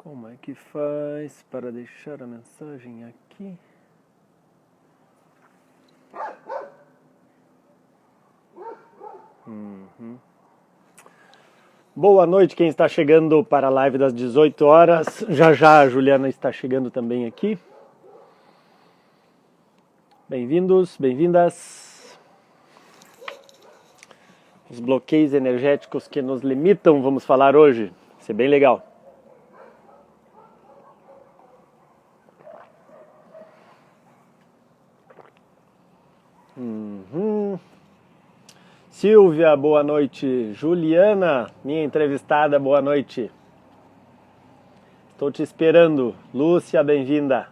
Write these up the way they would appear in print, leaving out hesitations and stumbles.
Como é que faz para deixar a mensagem aqui? Boa noite, quem está chegando para a live das 18 horas. Já já a Juliana está chegando também aqui. Bem-vindos, bem-vindas. Os bloqueios energéticos que nos limitam, vamos falar hoje. Vai ser bem legal. Silvia, boa noite. Juliana, minha entrevistada, boa noite. Estou te esperando. Lúcia, bem-vinda.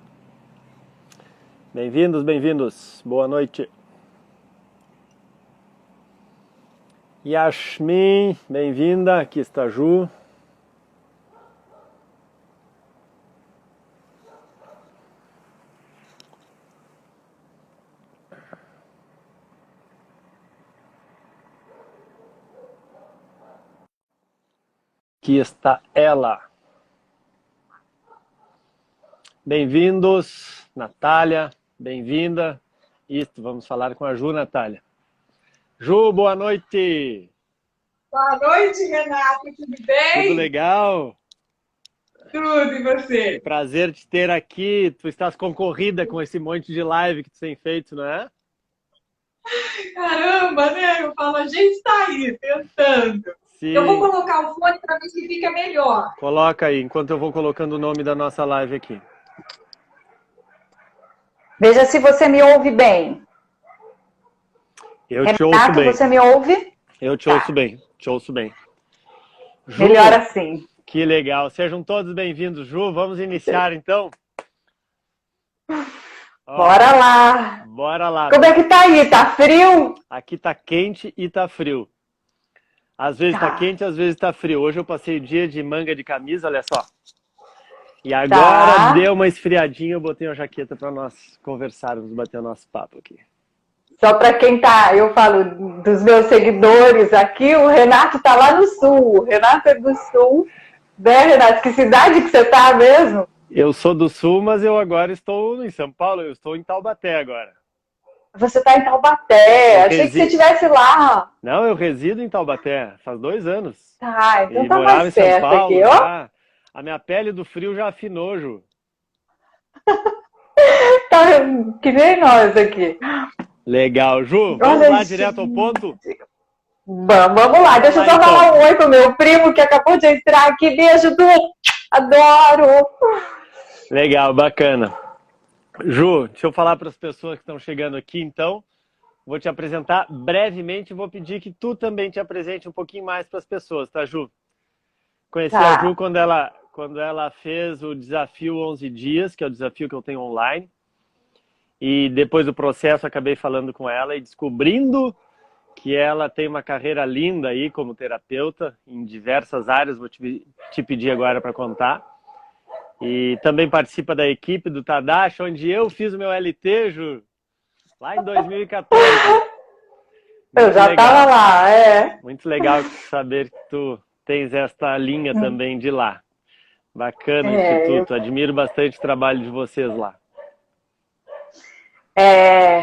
Bem-vindos, bem-vindos. Boa noite. Yasmin, bem-vinda. Aqui está a Ju. Aqui está ela. Bem-vindos, Natália, bem-vinda. Isto, vamos falar com a Ju, Natália. Ju, boa noite. Boa noite, Renato, tudo bem? Tudo legal? Tudo, e você? Prazer te ter aqui. Tu estás concorrida com esse monte de live que tu tem feito, não é? Caramba, né? Eu falo, a gente está aí, tentando. Sim. Eu vou colocar o fone para ver se fica melhor. Coloca aí, enquanto eu vou colocando o nome da nossa live aqui. Veja se você me ouve bem. Eu te ouço bem. Você me ouve? Eu te ouço bem, te ouço bem. Ju, melhor assim. Que legal. Sejam todos bem-vindos, Ju. Vamos iniciar, então? Bora lá. Bora lá. Como é que tá aí? Tá frio? Aqui tá quente e tá frio. Às vezes tá quente, às vezes tá frio. Hoje eu passei o dia de manga de camisa, olha só. E agora deu uma esfriadinha, eu botei uma jaqueta para nós conversarmos, bater o nosso papo aqui. Só para quem tá, eu falo dos meus seguidores aqui, o Renato tá lá no sul. O Renato é do sul. Né, Renato? Que cidade que você tá mesmo? Eu sou do sul, mas eu agora estou em São Paulo, eu estou em Taubaté agora. Você tá em Taubaté, achei que você estivesse lá. Não, eu resido em Taubaté, faz 2 anos. Tá, então e tá morava mais em São perto Paulo, aqui, ó. tá? A minha pele do frio já afinou, Ju. Tá que nem nós aqui. Legal, Ju, vamos lá direto ao ponto? Vamos lá, deixa eu só falar um oi pro meu primo que acabou de entrar aqui. Beijo, Du! Adoro! Legal, bacana. Ju, deixa eu falar para as pessoas que estão chegando aqui, então. Vou te apresentar brevemente e vou pedir que tu também te apresente um pouquinho mais para as pessoas, tá, Ju? Conheci a Ju quando ela fez o desafio 11 dias, que é o desafio que eu tenho online. E depois do processo acabei falando com ela e descobrindo que ela tem uma carreira linda aí como terapeuta em diversas áreas, vou te pedir agora para contar. E também participa da equipe do Tadashi, onde eu fiz o meu LT, Ju, lá em 2014. Eu já estava lá, é. Muito legal saber que tu tens esta linha também de lá. Bacana, Instituto. Admiro bastante o trabalho de vocês lá.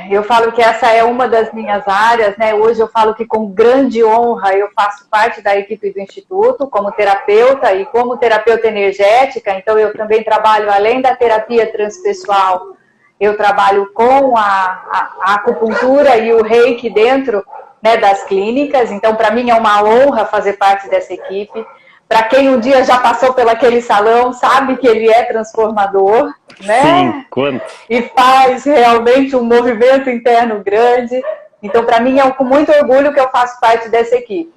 Eu falo que essa é uma das minhas áreas, né? Hoje eu falo que com grande honra eu faço parte da equipe do Instituto como terapeuta e como terapeuta energética, então eu também trabalho além da terapia transpessoal, eu trabalho com a acupuntura e o reiki dentro, né, das clínicas, então para mim é uma honra fazer parte dessa equipe. Para quem um dia já passou pelaquele salão, sabe que ele é transformador, né? Sim, quanto? E faz realmente um movimento interno grande. Então, para mim, é com muito orgulho que eu faço parte dessa equipe.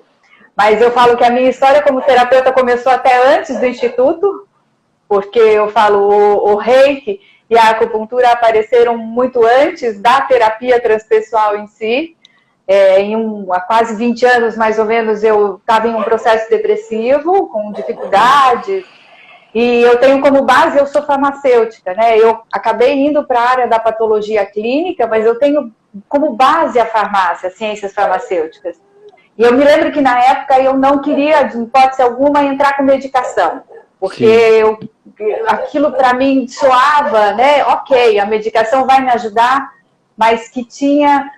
Mas eu falo que a minha história como terapeuta começou até antes do Instituto, porque eu falo o reiki e a acupuntura apareceram muito antes da terapia transpessoal em si. Há quase 20 anos, mais ou menos, eu estava em um processo depressivo, com dificuldades, e eu tenho como base, eu sou farmacêutica, né? Eu acabei indo para a área da patologia clínica, mas eu tenho como base a farmácia, ciências farmacêuticas. E eu me lembro que na época eu não queria, de hipótese alguma, entrar com medicação, porque aquilo para mim soava, né? Ok, a medicação vai me ajudar, mas que tinha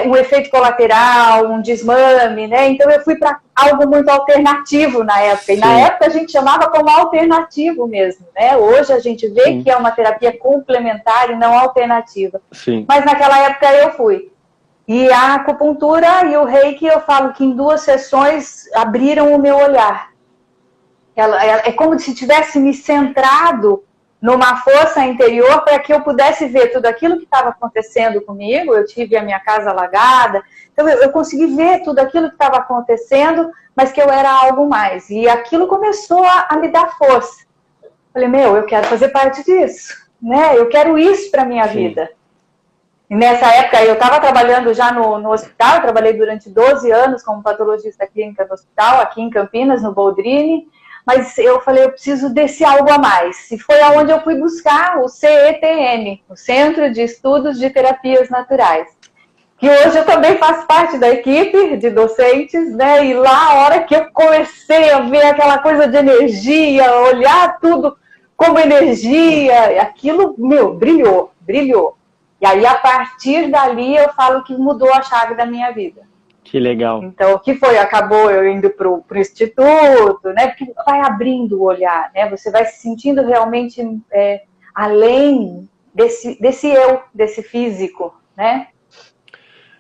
um efeito colateral, um desmame, né? Então eu fui para algo muito alternativo na época. E na época a gente chamava como alternativo mesmo, né? Hoje a gente vê que é uma terapia complementar e não alternativa. Sim. Mas naquela época eu fui. E a acupuntura e o reiki, eu falo que em 2 sessões abriram o meu olhar. É como se tivesse me centrado numa força interior para que eu pudesse ver tudo aquilo que estava acontecendo comigo. Eu tive a minha casa alagada, então eu consegui ver tudo aquilo que estava acontecendo, mas que eu era algo mais. E aquilo começou a me dar força. Falei, eu quero fazer parte disso, né? Eu quero isso para a minha vida. E nessa época eu estava trabalhando já no hospital, eu trabalhei durante 12 anos como patologista clínica no hospital, aqui em Campinas, no Boldrini. Mas eu falei, eu preciso desse algo a mais. E foi aonde eu fui buscar o CETN, o Centro de Estudos de Terapias Naturais. Que hoje eu também faço parte da equipe de docentes, né? E lá, a hora que eu comecei a ver aquela coisa de energia, olhar tudo como energia, aquilo, brilhou. E aí, a partir dali, eu falo que mudou a chave da minha vida. Que legal. Então, o que foi? Acabou eu indo para o instituto, né? Porque vai abrindo o olhar, né? Você vai se sentindo realmente além desse eu, desse físico, né?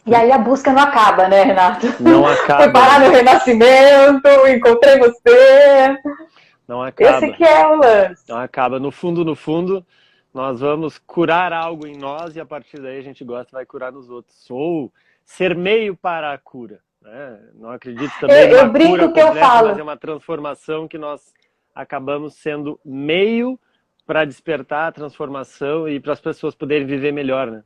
E aí a busca não acaba, né, Renato? Não acaba. Foi parar no Renascimento, encontrei você. Não acaba. Esse que é o lance. Não acaba. No fundo, nós vamos curar algo em nós e a partir daí a gente gosta e vai curar nos outros. Ou ser meio para a cura, né? Não acredito também eu numa brinco cura que completa, eu falo. mas é uma transformação que nós acabamos sendo meio para despertar a transformação e para as pessoas poderem viver melhor, né?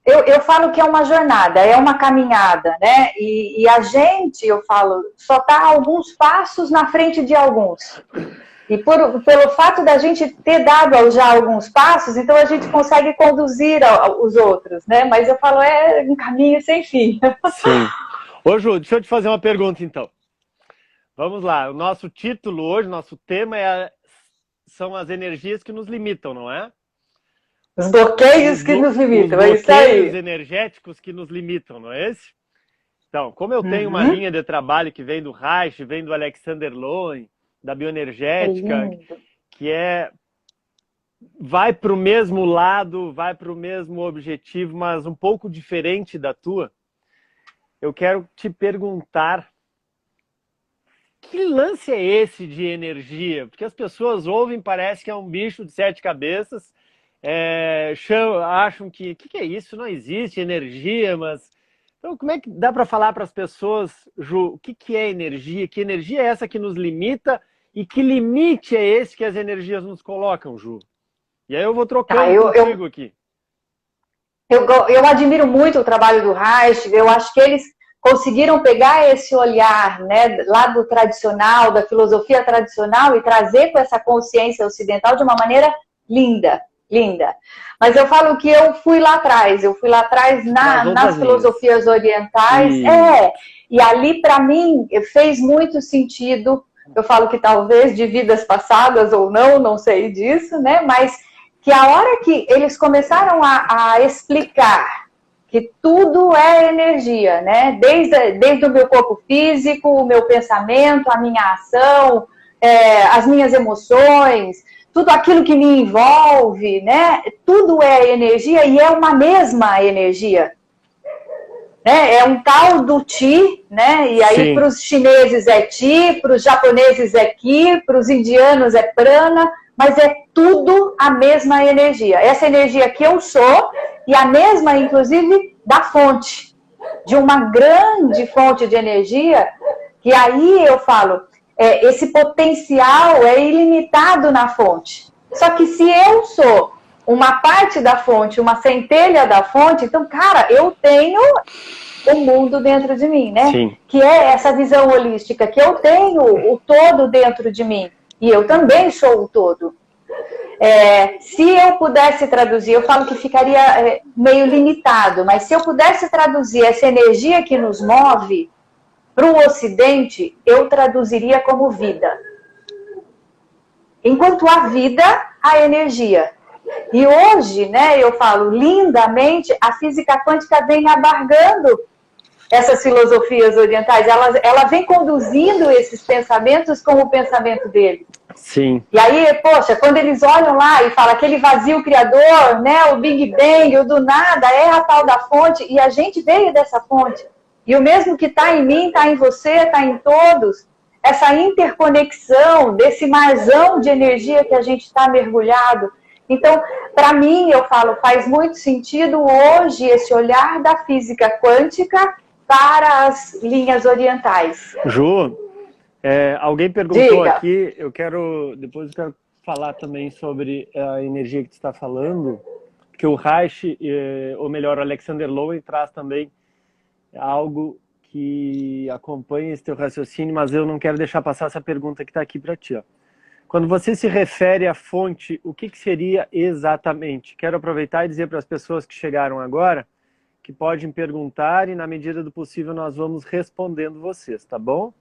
Eu falo que é uma jornada, é uma caminhada, né? E a gente, eu falo, só está alguns passos na frente de alguns. E pelo fato da gente ter dado já alguns passos, então a gente consegue conduzir os outros, né? Mas eu falo, é um caminho sem fim. Sim. Ô, Ju, deixa eu te fazer uma pergunta, então. Vamos lá. O nosso título hoje, nosso tema são as energias que nos limitam, não é? Os bloqueios que nos limitam, é isso aí. Os bloqueios energéticos que nos limitam, não é esse? Então, como eu tenho uma linha de trabalho que vem do Reich, vem do Alexander Lowen, da bioenergética, que vai para o mesmo lado, vai para o mesmo objetivo, mas um pouco diferente da tua. Eu quero te perguntar, que lance é esse de energia? Porque as pessoas ouvem, parece que é um bicho de 7 cabeças, acham que é isso? Não existe energia, mas... Então, como é que dá para falar para as pessoas, Ju, o que é energia? Que energia é essa que nos limita? E que limite é esse que as energias nos colocam, Ju? E aí eu vou trocando contigo aqui. Eu admiro muito o trabalho do Reich, eu acho que eles conseguiram pegar esse olhar, né, lá do tradicional, da filosofia tradicional e trazer com essa consciência ocidental de uma maneira linda. Mas eu falo que eu fui lá atrás nas filosofias orientais, e ali para mim fez muito sentido. Eu falo que talvez de vidas passadas ou não sei disso, né? Mas que a hora que eles começaram a explicar que tudo é energia, né? Desde o meu corpo físico, o meu pensamento, a minha ação, as minhas emoções, tudo aquilo que me envolve, né? Tudo é energia e é uma mesma energia. É um tal do Ti, né? E aí para os chineses é Ti, para os japoneses é Ki, para os indianos é Prana, mas é tudo a mesma energia. Essa energia que eu sou e a mesma, inclusive, da fonte, de uma grande fonte de energia, que aí eu falo, esse potencial é ilimitado na fonte. Só que se eu sou uma parte da fonte, uma centelha da fonte, então, cara, eu tenho o mundo dentro de mim, né? Sim. Que é essa visão holística, que eu tenho o todo dentro de mim. E eu também sou o todo. Se eu pudesse traduzir, eu falo que ficaria meio limitado, mas se eu pudesse traduzir essa energia que nos move para o Ocidente, eu traduziria como vida. enquanto há vida, há energia. E hoje, né, eu falo lindamente, a física quântica vem abargando essas filosofias orientais. Ela vem conduzindo esses pensamentos como o pensamento dele. Sim. E aí, poxa, quando eles olham lá e falam aquele vazio criador, né, o Big Bang, o do nada, é a tal da fonte, e a gente veio dessa fonte. E o mesmo que está em mim, está em você, está em todos. Essa interconexão desse marzão de energia que a gente está mergulhado. Então, para mim, eu falo, faz muito sentido hoje esse olhar da física quântica para as linhas orientais. Ju, alguém perguntou Diga. aqui, depois eu quero falar também sobre a energia que tu está falando, que o Reich, ou melhor, o Alexander Lowen traz também algo que acompanha esse teu raciocínio, mas eu não quero deixar passar essa pergunta que está aqui para ti. Ó. Quando você se refere à fonte, o que seria exatamente? Quero aproveitar e dizer para as pessoas que chegaram agora que podem perguntar e, na medida do possível, nós vamos respondendo vocês, tá bom?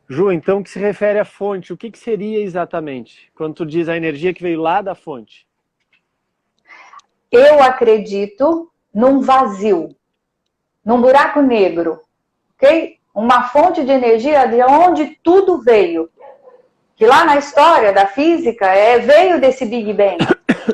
Ju, então, o que se refere à fonte, o que seria exatamente? Quando tu diz a energia que veio lá da fonte. Eu acredito num vazio, num buraco negro, ok? Uma fonte de energia de onde tudo veio. Que lá na história da física veio desse Big Bang,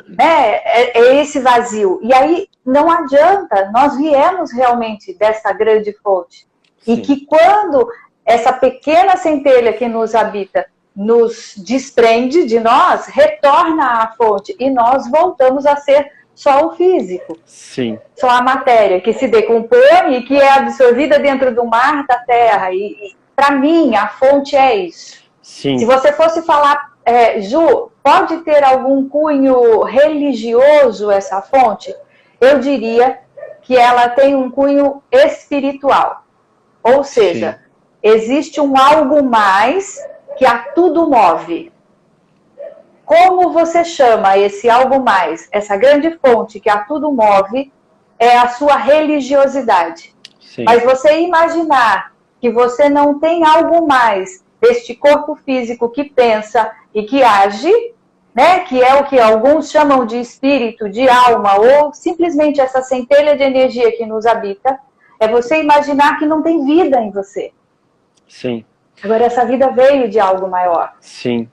né? É esse vazio. E aí não adianta, nós viemos realmente dessa grande fonte. Sim. E que quando essa pequena centelha que nos habita nos desprende de nós, retorna à fonte e nós voltamos a ser só o físico. Sim. Só a matéria que se decompõe e que é absorvida dentro do mar, da terra. E para mim, a fonte é isso. Sim. Se você fosse falar, Ju, pode ter algum cunho religioso essa fonte? Eu diria que ela tem um cunho espiritual. Ou seja, sim, existe um algo mais que a tudo move. Como você chama esse algo mais, essa grande fonte que a tudo move, é a sua religiosidade. Sim. Mas você imaginar que você não tem algo mais deste corpo físico que pensa e que age, né, que é o que alguns chamam de espírito, de alma, ou simplesmente essa centelha de energia que nos habita, é você imaginar que não tem vida em você. Sim. Agora, essa vida veio de algo maior. Sim.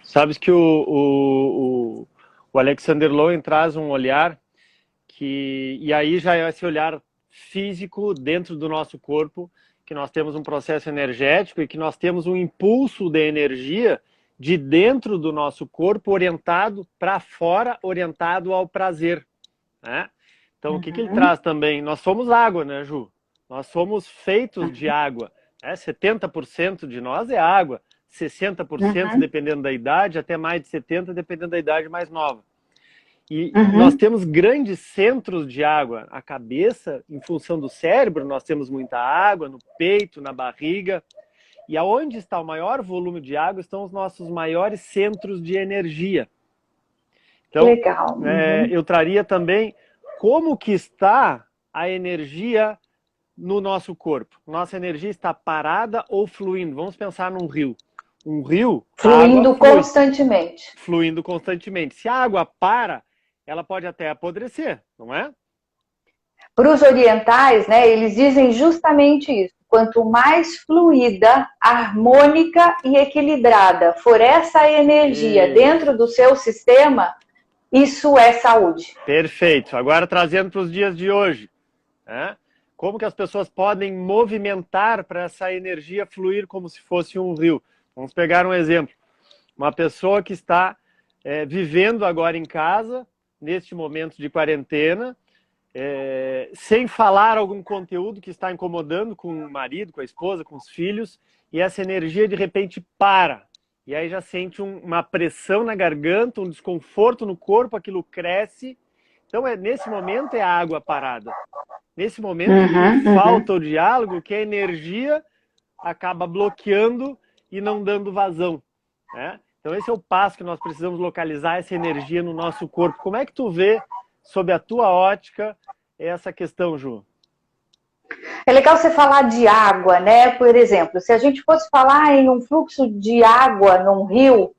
Sabes que o Alexander Lowen traz um olhar e aí já é esse olhar físico dentro do nosso corpo, que nós temos um processo energético e que nós temos um impulso de energia de dentro do nosso corpo orientado para fora, orientado ao prazer, né? Então, o que ele traz também? Nós somos água, né, Ju? Nós somos feitos de água. 70% de nós é água, 60% dependendo da idade, até mais de 70% dependendo da idade mais nova. E nós temos grandes centros de água. A cabeça, em função do cérebro, nós temos muita água no peito, na barriga. E aonde está o maior volume de água estão os nossos maiores centros de energia. Então, legal. Eu traria também como que está a energia no nosso corpo. Nossa energia está parada ou fluindo? Vamos pensar num rio. Um rio... Fluindo constantemente. Fluindo constantemente. Se a água para, ela pode até apodrecer, não é? Para os orientais, né, eles dizem justamente isso. Quanto mais fluida, harmônica e equilibrada for essa energia dentro do seu sistema, isso é saúde. Perfeito. Agora trazendo para os dias de hoje, né? Como que as pessoas podem movimentar para essa energia fluir como se fosse um rio? Vamos pegar um exemplo. Uma pessoa que está vivendo agora em casa, neste momento de quarentena, sem falar algum conteúdo que está incomodando com o marido, com a esposa, com os filhos, e essa energia de repente para. E aí já sente uma pressão na garganta, um desconforto no corpo, aquilo cresce. Então, nesse momento é a água parada. Nesse momento falta o diálogo, que a energia acaba bloqueando e não dando vazão, né? Então esse é o passo que nós precisamos localizar essa energia no nosso corpo. Como é que tu vê, sob a tua ótica, essa questão, Ju? É legal você falar de água, né? Por exemplo, se a gente fosse falar em um fluxo de água num rio,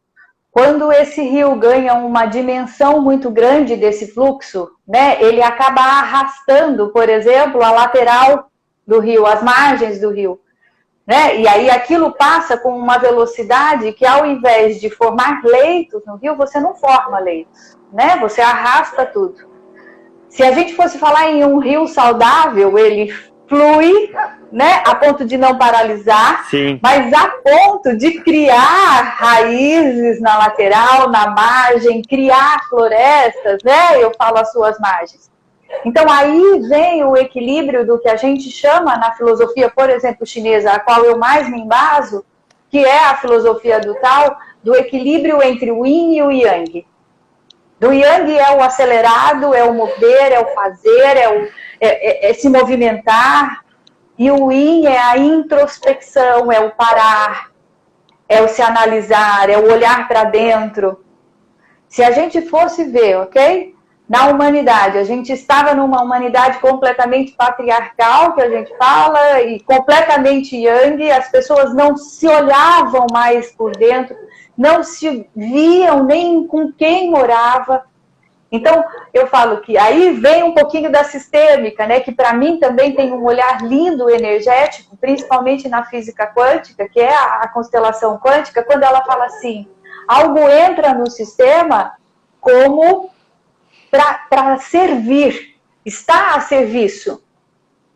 quando esse rio ganha uma dimensão muito grande desse fluxo, né, ele acaba arrastando, por exemplo, a lateral do rio, as margens do rio. Né? E aí aquilo passa com uma velocidade que, ao invés de formar leitos no rio, você não forma leitos, né? Você arrasta tudo. Se a gente fosse falar em um rio saudável, ele flui, né? A ponto de não paralisar, Sim. mas a ponto de criar raízes na lateral, na margem, criar florestas, né? Eu falo as suas margens. Então, aí vem o equilíbrio do que a gente chama na filosofia, por exemplo, chinesa, a qual eu mais me embaso, que é a filosofia do Tao, do equilíbrio entre o yin e o yang. Do yang é o acelerado, é o mover, é o fazer, é se movimentar. E o yin é a introspecção, é o parar, é o se analisar, é o olhar para dentro. Se a gente fosse ver, ok? Na humanidade, a gente estava numa humanidade completamente patriarcal, que a gente fala, e completamente yang, as pessoas não se olhavam mais por dentro, não se viam nem com quem morava. Então, eu falo que aí vem um pouquinho da sistêmica, né, que para mim também tem um olhar lindo, energético, principalmente na física quântica, que é a constelação quântica, quando ela fala assim, algo entra no sistema como para servir, está a serviço.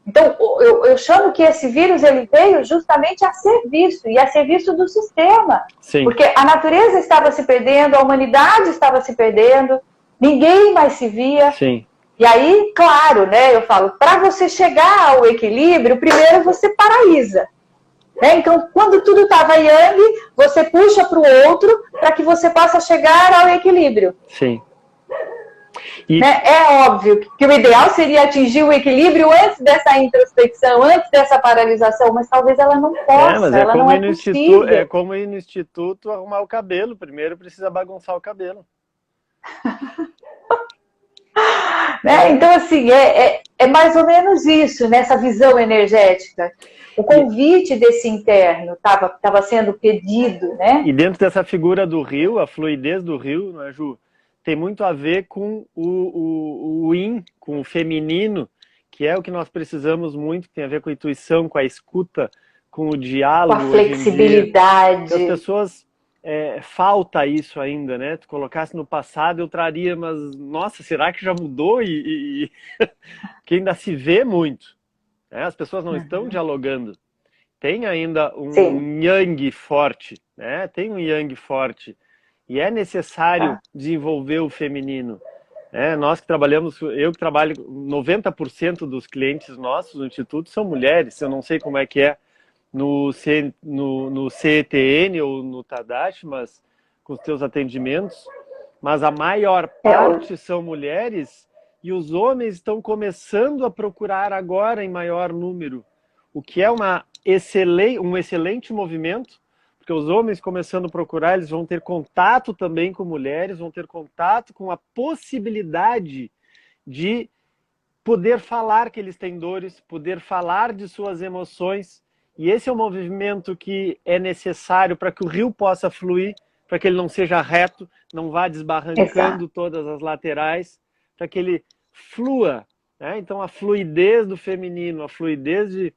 Então, eu chamo que esse vírus ele veio justamente a serviço, e a serviço do sistema. Sim. Porque a natureza estava se perdendo, a humanidade estava se perdendo, ninguém mais se via. Sim. E aí, claro, né, eu falo, para você chegar ao equilíbrio, primeiro você paralisa. Né? Então, quando tudo estava yang, você puxa para o outro para que você possa chegar ao equilíbrio. Sim. E... Né? É óbvio que o ideal seria atingir o equilíbrio antes dessa introspecção, antes dessa paralisação, mas talvez ela não possa, mas ela não é possível. É como ir no instituto arrumar o cabelo, primeiro precisa bagunçar o cabelo. Né? Então, assim, é mais ou menos isso, nessa visão energética. O convite desse interno estava sendo pedido, né? E dentro dessa figura do rio, a fluidez do rio, não é, Ju? Tem muito a ver com o yin, com o feminino, que é o que nós precisamos muito, que tem a ver com a intuição, com a escuta, com o diálogo. Com a flexibilidade. As pessoas, falta isso ainda, né? Tu colocasse no passado, eu traria, mas, nossa, será que já mudou? Que ainda se vê muito. Né? As pessoas não estão dialogando. Tem ainda um yang forte, né? Tem um yang forte. E é necessário desenvolver o feminino. Nós que trabalhamos, eu que trabalho, 90% dos clientes nossos no Instituto são mulheres. Eu não sei como é que é no CETN ou no Tadashi, mas com os teus atendimentos. Mas a maior parte são mulheres e os homens estão começando a procurar agora em maior número. O que é um excelente movimento. Porque os homens começando a procurar, eles vão ter contato também com mulheres, vão ter contato com a possibilidade de poder falar que eles têm dores, poder falar de suas emoções. E esse é um movimento que é necessário para que o rio possa fluir, para que ele não seja reto, não vá desbarrancando todas as laterais, para que ele flua. Né? Então a fluidez do feminino, a fluidez de...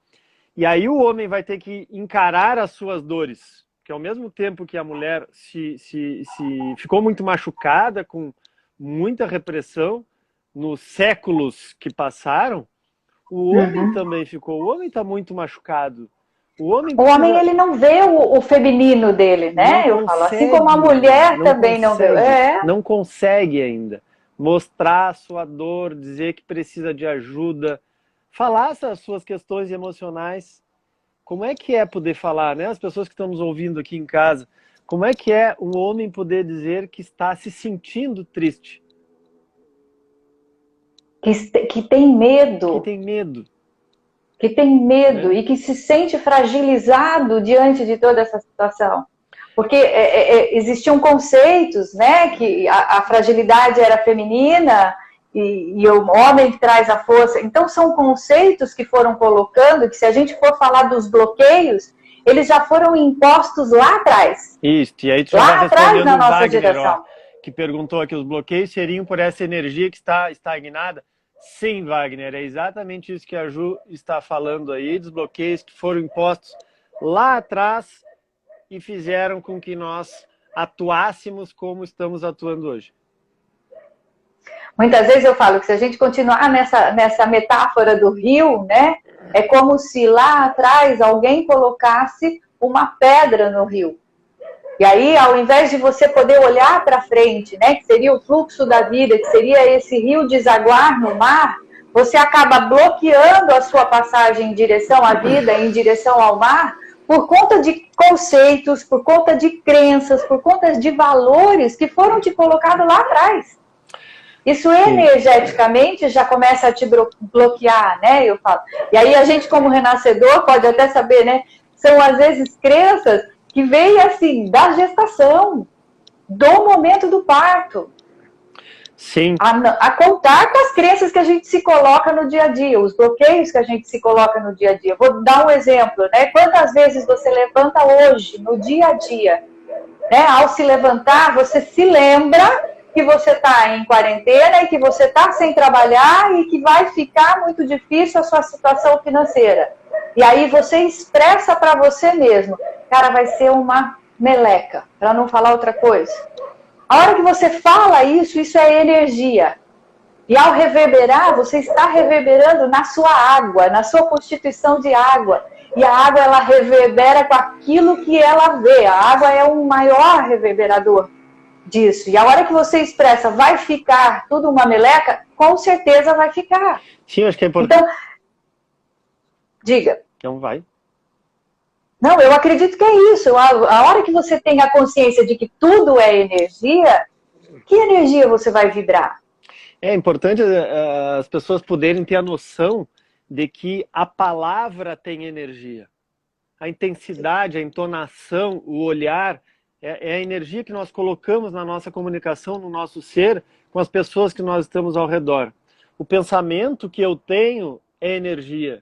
E aí o homem vai ter que encarar as suas dores. Que ao mesmo tempo que a mulher se ficou muito machucada, com muita repressão, nos séculos que passaram, o homem também ficou. O homem está muito machucado. O homem ele não vê o feminino dele, né? Eu falo, assim como a mulher também não vê. Não consegue ainda mostrar a sua dor, dizer que precisa de ajuda, falar as suas questões emocionais. Como é que é poder falar, né? As pessoas que estão nos ouvindo aqui em casa, como é que é um homem poder dizer que está se sentindo triste? Que tem medo. Que tem medo. Que tem medo e que se sente fragilizado diante de toda essa situação. Porque existiam conceitos, né? Que a fragilidade era feminina e o homem que traz a força. Então, são conceitos que foram colocando, que se a gente for falar dos bloqueios, eles já foram impostos lá atrás. Isso, e aí tu já Lá vai atrás respondendo na o nossa Wagner, direção. que perguntou aqui, os bloqueios seriam por essa energia que está estagnada? Sim, Wagner, é exatamente isso que a Ju está falando aí, dos bloqueios que foram impostos lá atrás e fizeram com que nós atuássemos como estamos atuando hoje. Muitas vezes eu falo que se a gente continuar nessa metáfora do rio, né, é como se lá atrás alguém colocasse uma pedra no rio. E aí, ao invés de você poder olhar para frente, né, que seria o fluxo da vida, que seria esse rio desaguar no mar, você acaba bloqueando a sua passagem em direção à vida, em direção ao mar, por conta de conceitos, por conta de crenças, por conta de valores que foram te colocados lá atrás. Isso energeticamente já começa a te bloquear, né? Eu falo. E aí a gente, como renascedor, pode até saber, né? São às vezes crenças que vêm assim, da gestação, do momento do parto. Sim. A contar com as crenças que a gente se coloca no dia a dia, os bloqueios que a gente se coloca no dia a dia. Vou dar um exemplo, né? Quantas vezes você levanta hoje, no dia a dia, né? Ao se levantar, você se lembra que você está em quarentena e que você está sem trabalhar e que vai ficar muito difícil a sua situação financeira. E aí você expressa para você mesmo, cara, vai ser uma meleca, para não falar outra coisa. A hora que você fala isso, isso é energia. E ao reverberar, você está reverberando na sua água, na sua constituição de água. E a água, ela reverbera com aquilo que ela vê. A água é um maior reverberador disso. E a hora que você expressa, vai ficar tudo uma meleca, com certeza vai ficar. Sim, acho que é importante. Então, diga. Então vai. Não, eu acredito que é isso. A hora que você tem a consciência de que tudo é energia, que energia você vai vibrar? É importante as pessoas poderem ter a noção de que a palavra tem energia. A intensidade, a entonação, o olhar, é a energia que nós colocamos na nossa comunicação, no nosso ser, com as pessoas que nós estamos ao redor. O pensamento que eu tenho é energia.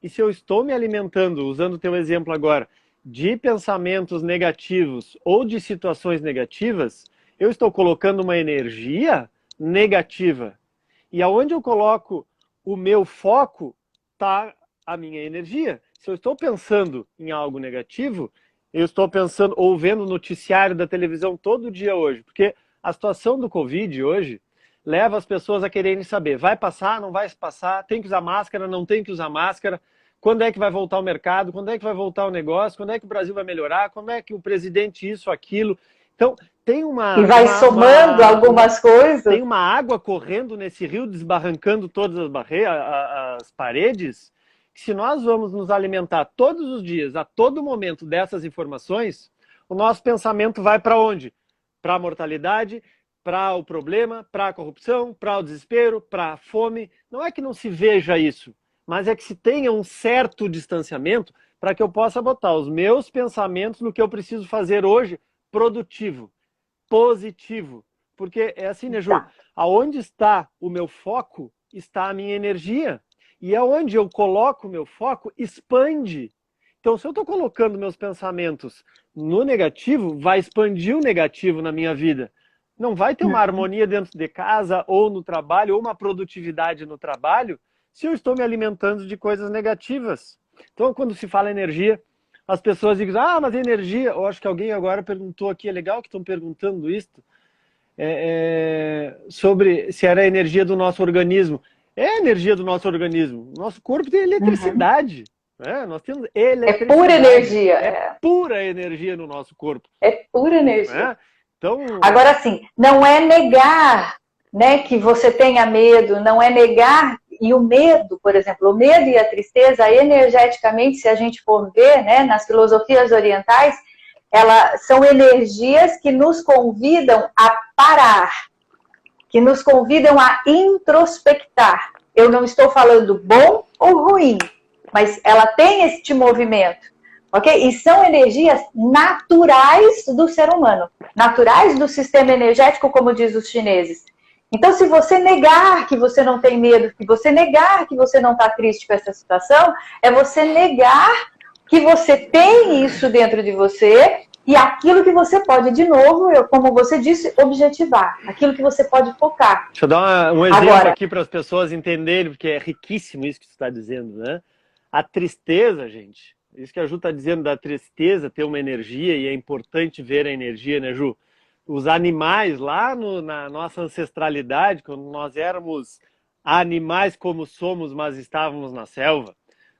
E se eu estou me alimentando, usando o teu exemplo agora, de pensamentos negativos ou de situações negativas, eu estou colocando uma energia negativa. E aonde eu coloco o meu foco, está a minha energia. Se eu estou pensando em algo negativo, eu estou pensando, ou vendo o noticiário da televisão todo dia hoje, porque a situação do Covid hoje leva as pessoas a quererem saber, vai passar, não vai passar, tem que usar máscara, não tem que usar máscara, quando é que vai voltar o mercado, quando é que vai voltar o negócio, quando é que o Brasil vai melhorar, quando é que o presidente isso, aquilo. Então, tem uma... E vai somando algumas coisas. Tem uma água correndo nesse rio, desbarrancando todas as barreiras, as paredes, que se nós vamos nos alimentar todos os dias, a todo momento dessas informações, o nosso pensamento vai para onde? Para a mortalidade, para o problema, para a corrupção, para o desespero, para a fome. Não é que não se veja isso, mas é que se tenha um certo distanciamento para que eu possa botar os meus pensamentos no que eu preciso fazer hoje, produtivo, positivo. Porque é assim, né, Ju? Aonde está o meu foco, está a minha energia. E aonde eu coloco o meu foco, expande. Então, se eu estou colocando meus pensamentos no negativo, vai expandir o negativo na minha vida. Não vai ter uma harmonia dentro de casa, ou no trabalho, ou uma produtividade no trabalho, se eu estou me alimentando de coisas negativas. Então, quando se fala energia, as pessoas dizem, ah, mas energia... Eu acho que alguém agora perguntou aqui, é legal que estão perguntando isso, sobre se era a energia do nosso organismo. É a energia do nosso organismo. Nosso corpo tem eletricidade. Né? Nós temos eletricidade. É pura energia. É pura energia no nosso corpo. É pura energia. Né? Então... Agora, sim, não é negar, né, que você tenha medo, não é negar. E o medo, por exemplo, o medo e a tristeza, energeticamente, se a gente for ver, né, nas filosofias orientais, elas são energias que nos convidam a parar, que nos convidam a introspectar. Eu não estou falando bom ou ruim, mas ela tem este movimento, ok? E são energias naturais do ser humano, naturais do sistema energético, como diz os chineses. Então, se você negar que você não tem medo, que você negar que você não está triste com essa situação, é você negar que você tem isso dentro de você e aquilo que você pode, de novo, como você disse, objetivar. Aquilo que você pode focar. Deixa eu dar um exemplo Agora, aqui para as pessoas entenderem, porque é riquíssimo isso que você está dizendo, né? A tristeza, gente, isso que a Ju está dizendo da tristeza, ter uma energia, e é importante ver a energia, né, Ju? Os animais, lá na nossa ancestralidade, quando nós éramos animais como somos, mas estávamos na selva,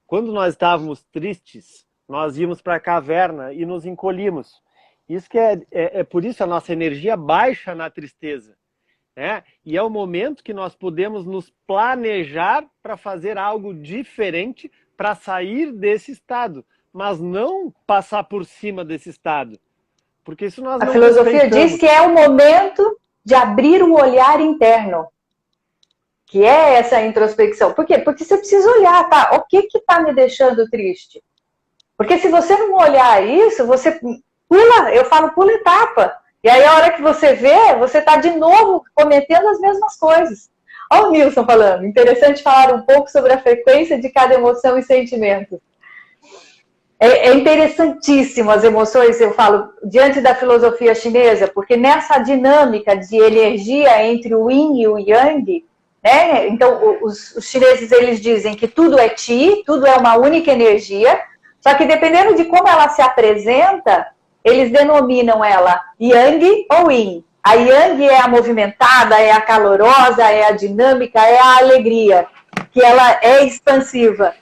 quando nós estávamos tristes, nós íamos para a caverna e nos encolhíamos. Isso que é por isso a nossa energia baixa na tristeza. Né? E é o momento que nós podemos nos planejar para fazer algo diferente para sair desse estado, mas não passar por cima desse estado. Porque isso nós não respeitamos. A filosofia diz que é o momento de abrir o olhar interno, que é essa introspecção. Por quê? Porque você precisa olhar, tá? O que está me deixando triste? Porque se você não olhar isso, você pula, eu falo pula etapa. E aí a hora que você vê, você está de novo cometendo as mesmas coisas. Olha o Nilson falando, interessante falar um pouco sobre a frequência de cada emoção e sentimento. É interessantíssimo as emoções, eu falo, diante da filosofia chinesa, porque nessa dinâmica de energia entre o yin e o yang, né? Então os chineses eles dizem que tudo é chi, tudo é uma única energia, só que dependendo de como ela se apresenta, eles denominam ela yang ou yin. A yang é a movimentada, é a calorosa, é a dinâmica, é a alegria, que ela é expansiva.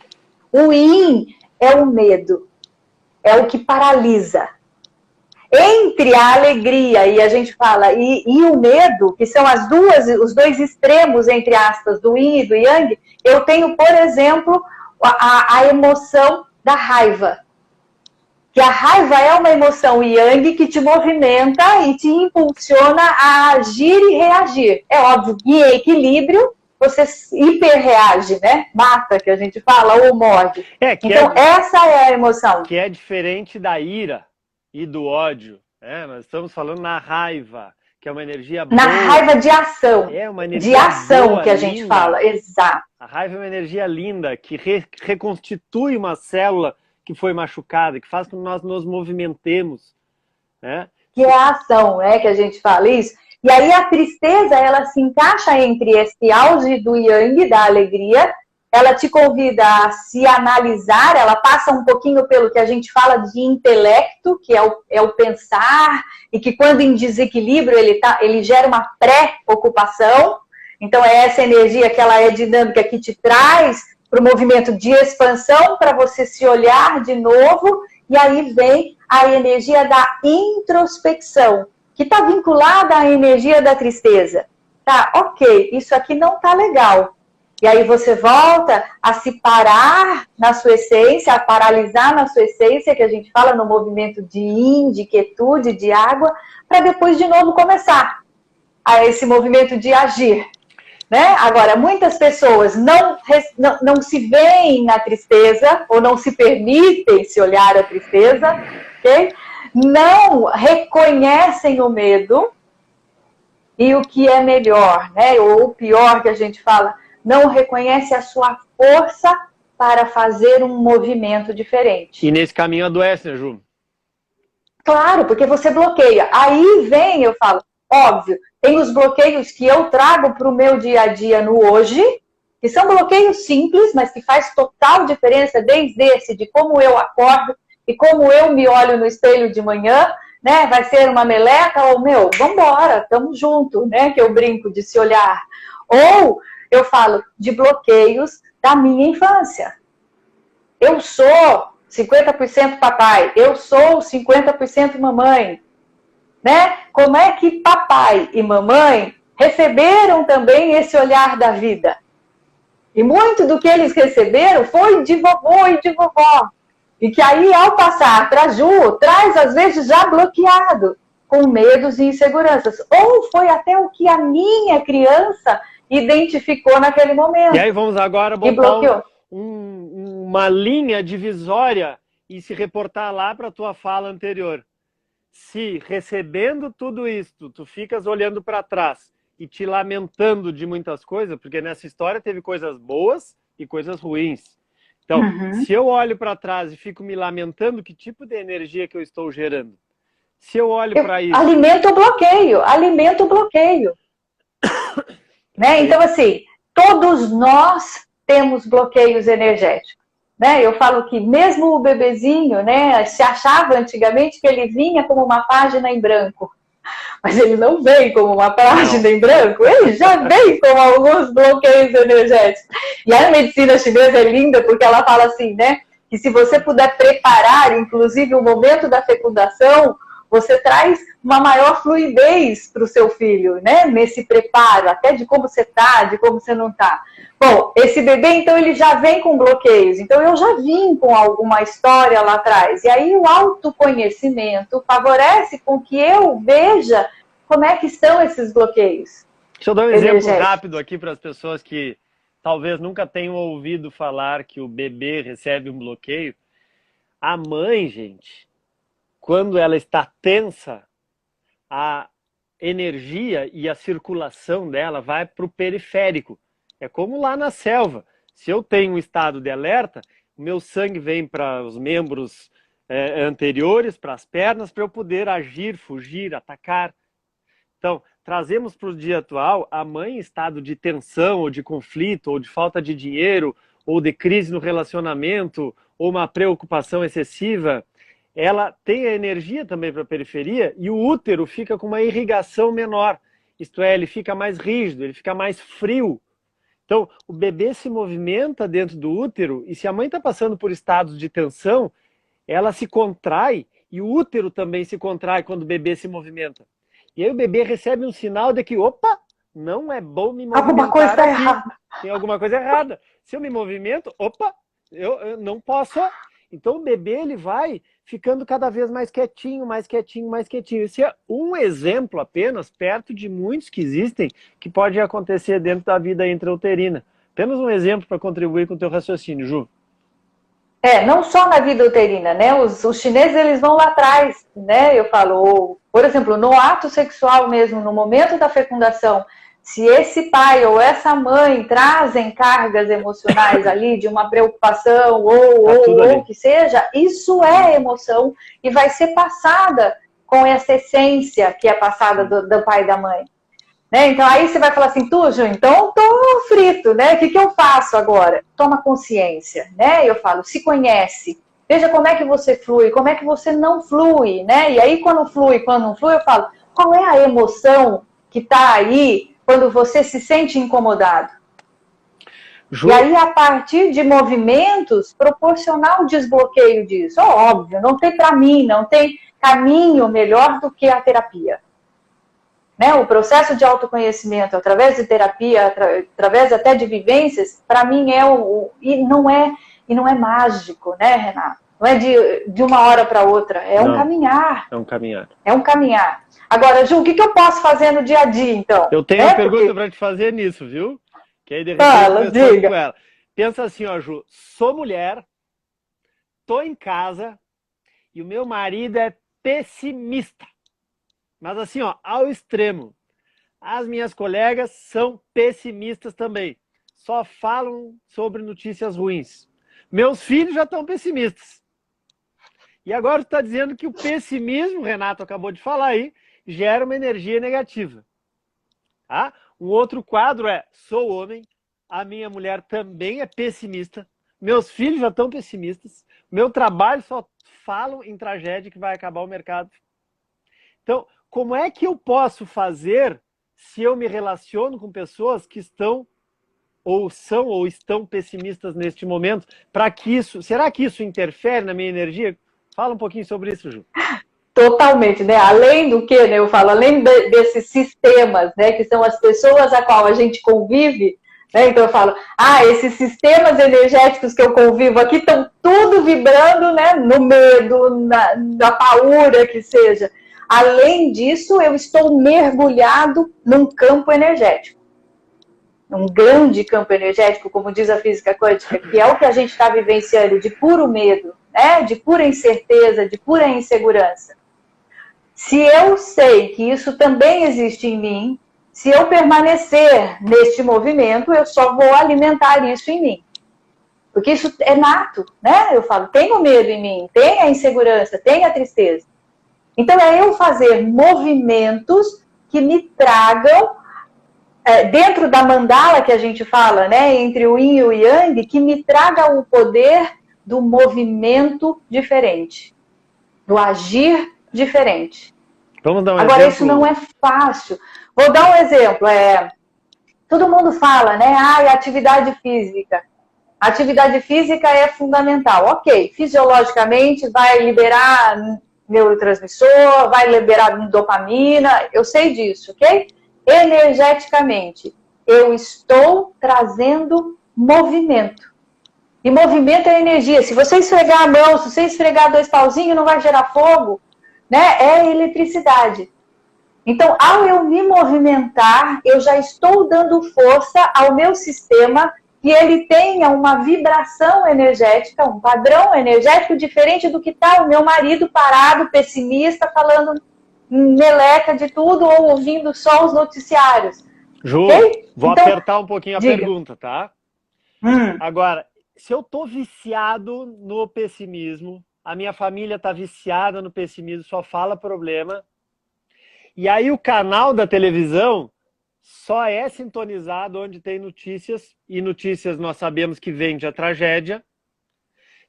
O yin é o medo, é o que paralisa. Entre a alegria e a gente fala e o medo, que são os dois extremos, entre aspas, do yin e do yang, eu tenho, por exemplo, a emoção da raiva. Que a raiva é uma emoção yang que te movimenta e te impulsiona a agir e reagir. É óbvio que em equilíbrio você hiperreage, né? Mata, que a gente fala, ou morde. Então, essa é a emoção. Que é diferente da ira e do ódio. Né? Nós estamos falando na raiva, que é uma energia boa. Na raiva de ação. É uma energia de ação boa, que a gente fala, exato. A raiva é uma energia linda, que reconstitui uma célula que foi machucada, que faz com que nós nos movimentemos. Né? Que é a ação, né? Que a gente fala isso. E aí a tristeza, ela se encaixa entre esse auge do yang, da alegria, ela te convida a se analisar, ela passa um pouquinho pelo que a gente fala de intelecto, que é o pensar, e que quando em desequilíbrio ele gera uma pré-ocupação. Então é essa energia que ela é dinâmica, que te traz para o movimento de expansão, para você se olhar de novo, e aí vem a energia da introspecção, que está vinculada à energia da tristeza. Tá, ok, isso aqui não tá legal. E aí você volta a se parar na sua essência, a paralisar na sua essência, que a gente fala no movimento de yin, de quietude, de água, para depois de novo começar a esse movimento de agir. Né? Agora, muitas pessoas não se veem na tristeza, ou não se permitem se olhar a tristeza, ok? Não reconhecem o medo, e o que é melhor, né? Ou o pior que a gente fala, não reconhece a sua força para fazer um movimento diferente. E nesse caminho adoece, né, Ju? Claro, porque você bloqueia. Aí vem, eu falo, óbvio, tem os bloqueios que eu trago para o meu dia a dia no hoje, que são bloqueios simples, mas que faz total diferença, desde esse de como eu acordo e como eu me olho no espelho de manhã, né? Vai ser uma meleca ou, vambora, tamo junto, né? Que eu brinco de se olhar. Ou eu falo de bloqueios da minha infância. Eu sou 50% papai, eu sou 50% mamãe. Né? Como é que papai e mamãe receberam também esse olhar da vida? E muito do que eles receberam foi de vovô e de vovó. E que aí, ao passar para Ju, traz às vezes já bloqueado, com medos e inseguranças. Ou foi até o que a minha criança identificou naquele momento. E aí vamos agora botar uma linha divisória e se reportar lá para a tua fala anterior. Se recebendo tudo isto, tu ficas olhando para trás e te lamentando de muitas coisas, porque nessa história teve coisas boas e coisas ruins. Então, se eu olho para trás e fico me lamentando, que tipo de energia que eu estou gerando? Se eu olho para isso... Alimento o bloqueio, alimento o bloqueio. Né? Então, assim, todos nós temos bloqueios energéticos. Né? Eu falo que mesmo o bebezinho, né, se achava antigamente que ele vinha como uma página em branco. Mas ele não vem como uma página em branco, ele já vem com alguns bloqueios energéticos. E a medicina chinesa é linda porque ela fala assim, né, que se você puder preparar, inclusive, o momento da fecundação, você traz uma maior fluidez para o seu filho, né? Nesse preparo, até de como você está, de como você não está. Bom, esse bebê, então, ele já vem com bloqueios. Então, eu já vim com alguma história lá atrás. E aí, o autoconhecimento favorece com que eu veja como é que estão esses bloqueios. Deixa eu dar um exemplo rápido aqui para as pessoas que talvez nunca tenham ouvido falar que o bebê recebe um bloqueio. A mãe, gente... Quando ela está tensa, a energia e a circulação dela vai para o periférico. É como lá na selva. Se eu tenho um estado de alerta, o meu sangue vem para os membros anteriores, para as pernas, para eu poder agir, fugir, atacar. Então, trazemos para o dia atual a mãe em estado de tensão, ou de conflito, ou de falta de dinheiro, ou de crise no relacionamento, ou uma preocupação excessiva. Ela tem a energia também para a periferia e o útero fica com uma irrigação menor. Isto é, ele fica mais rígido, ele fica mais frio. Então, o bebê se movimenta dentro do útero e se a mãe está passando por estados de tensão, ela se contrai e o útero também se contrai quando o bebê se movimenta. E aí o bebê recebe um sinal de que, opa, não é bom me movimentar. Alguma coisa está errada. Tem alguma coisa errada. Se eu me movimento, opa, eu não posso. Então o bebê ele vai ficando cada vez mais quietinho, mais quietinho, mais quietinho. Esse é um exemplo apenas, perto de muitos que existem, que pode acontecer dentro da vida intrauterina. Apenas um exemplo para contribuir com o teu raciocínio, Ju. Não só na vida uterina, né? Os chineses, eles vão lá atrás, né? Eu falo, por exemplo, no ato sexual mesmo, no momento da fecundação, se esse pai ou essa mãe trazem cargas emocionais ali de uma preocupação ou que seja, isso é emoção e vai ser passada com essa essência que é passada do pai e da mãe. Né? Então aí você vai falar assim, Ju, então tô frito, né? O que eu faço agora? Toma consciência, né? Eu falo, se conhece, veja como é que você flui, como é que você não flui, né? E aí quando flui, quando não flui, eu falo, qual é a emoção que tá aí quando você se sente incomodado? Ju... E aí, a partir de movimentos, proporcionar o desbloqueio disso. Óbvio, não tem para mim, não tem caminho melhor do que a terapia. Né? O processo de autoconhecimento, através de terapia, através até de vivências, para mim e não é mágico, né, Renato? Não é de uma hora para outra, um caminhar. É um caminhar. É um caminhar. Agora, Ju, o que eu posso fazer no dia a dia, então? Eu tenho uma pergunta para te fazer nisso, viu? Que aí de repente diga. Com ela. Pensa assim, ó, Ju, sou mulher, tô em casa e o meu marido é pessimista. Mas assim, ó, ao extremo. As minhas colegas são pessimistas também. Só falam sobre notícias ruins. Meus filhos já estão pessimistas. E agora tu está dizendo que o pessimismo, o Renato acabou de falar aí, gera uma energia negativa. Tá? Um outro quadro é, sou homem, a minha mulher também é pessimista, meus filhos já estão pessimistas, meu trabalho só falam em tragédia que vai acabar o mercado. Então, como é que eu posso fazer se eu me relaciono com pessoas que estão ou são ou estão pessimistas neste momento, para que isso, será que isso interfere na minha energia? Fala um pouquinho sobre isso, Ju. Totalmente, né? Além do que, né? Eu falo, além desses sistemas, né? Que são as pessoas a qual a gente convive, né? Então eu falo, esses sistemas energéticos que eu convivo aqui estão tudo vibrando, né? No medo, na paura que seja. Além disso, eu estou mergulhado num campo energético. Um grande campo energético, como diz a física quântica, que é o que a gente está vivenciando de puro medo, né? De pura incerteza, de pura insegurança. Se eu sei que isso também existe em mim, se eu permanecer neste movimento, eu só vou alimentar isso em mim. Porque isso é nato, né? Eu falo, tem o medo em mim, tem a insegurança, tem a tristeza. Então é eu fazer movimentos que me tragam, dentro da mandala que a gente fala, né? Entre o yin e o yang, que me traga o poder do movimento diferente, do agir diferente. Vamos dar um Agora, exemplo? isso não é fácil. Vou dar um exemplo. Todo mundo fala, né? Atividade física. Atividade física é fundamental. Ok, fisiologicamente vai liberar neurotransmissor, vai liberar dopamina, eu sei disso, ok? Energeticamente, eu estou trazendo movimento. E movimento é energia. Se você esfregar a mão, se você esfregar 2 pauzinhos, não vai gerar fogo, né? É eletricidade. Então, ao eu me movimentar, eu já estou dando força ao meu sistema que ele tenha uma vibração energética, um padrão energético diferente do que está o meu marido parado, pessimista, falando meleca de tudo ou ouvindo só os noticiários. Ju, okay? Vou então, apertar um pouquinho a diga. pergunta, tá? Agora, se eu tô viciado no pessimismo, a minha família tá viciada no pessimismo, só fala problema, e aí o canal da televisão só é sintonizado onde tem notícias, e notícias nós sabemos que vende a tragédia.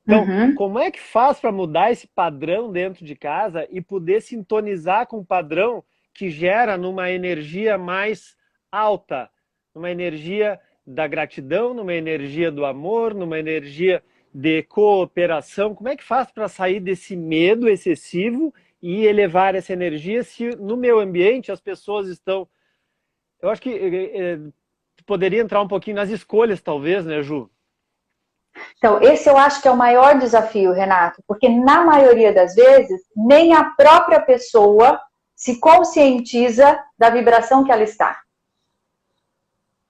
Então, como é que faz para mudar esse padrão dentro de casa e poder sintonizar com um padrão que gera numa energia mais alta, numa energia da gratidão, numa energia do amor, numa energia de cooperação? Como é que faz para sair desse medo excessivo e elevar essa energia se no meu ambiente as pessoas estão... Eu acho que poderia entrar um pouquinho nas escolhas, talvez, né, Ju? Então, esse eu acho que é o maior desafio, Renato, porque na maioria das vezes, nem a própria pessoa se conscientiza da vibração que ela está.